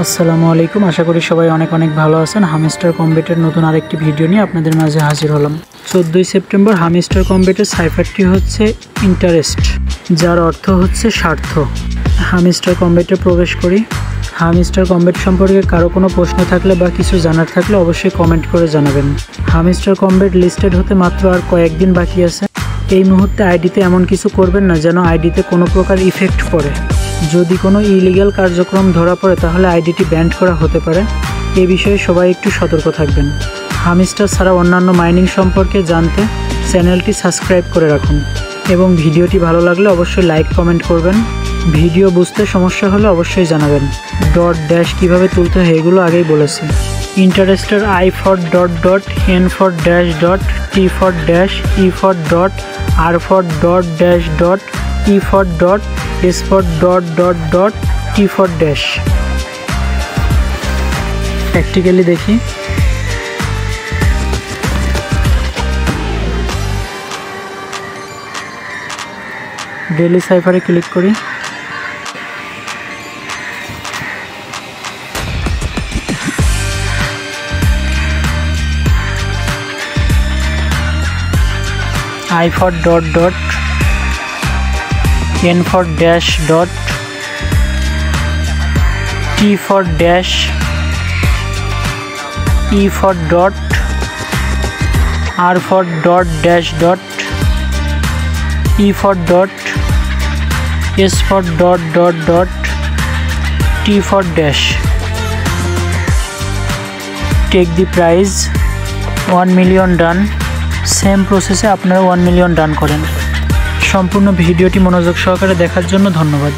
আসসালামু আলাইকুম। আশা করি সবাই অনেক ভালো আছেন। হামস্টার কম্বেটের নতুন আরেকটি ভিডিও নিয়ে আপনাদের মাঝে হাজির হলাম। 14 সেপ্টেম্বর হামস্টার কম্বেটের সাইফারটি হচ্ছে ইন্টারেস্ট, যার অর্থ হচ্ছে স্বার্থ। হামস্টার কম্বেটে প্রবেশ করি। হামস্টার কম্বেট সম্পর্কে কারো কোনো প্রশ্ন থাকলে বা কিছু জানার থাকলে অবশ্যই কমেন্ট করে জানাবেন। হামস্টার কম্বেট লিস্টেড হতে মাত্র আর কয়েকদিন বাকি আছে। এই মুহূর্তে আইডিতে এমন কিছু করবেন না যেন আইডিতে কোনো প্রকার ইফেক্ট পড়ে। যদি কোনো ইলিগ্যাল কার্যক্রম ধরা পড়ে তাহলে আইডিটি ব্যান্ড করা হতে পারে। এ বিষয়ে সবাই একটু সতর্ক থাকবেন। হামস্টার ছাড়া অন্যান্য মাইনিং সম্পর্কে জানতে চ্যানেলটি সাবস্ক্রাইব করে রাখুন এবং ভিডিওটি ভালো লাগলে অবশ্যই লাইক কমেন্ট করবেন। ভিডিও বুঝতে সমস্যা হলে অবশ্যই জানাবেন। ডট ড্যাশ কীভাবে তুলতে হয় এগুলো আগেই বলেছি। ইন্টারেস্টের I for dot dot, N for dash dot, T for dash, E for dot, R for dot dash dot, E for dot, S for dot dot dot, T for dash। Practically দেখি। Daily সাইফারে click করি। I for dot dot, N for dash dot, T for dash, E for dot, R for dot dash dot, E for dot, S for dot dot dot, T for dash। Take the prize, 1 million done। Same প্রসেসে আপনারা 1 million ডান করেন। সম্পূর্ণ ভিডিওটি মনোযোগ সহকারে দেখার জন্য ধন্যবাদ।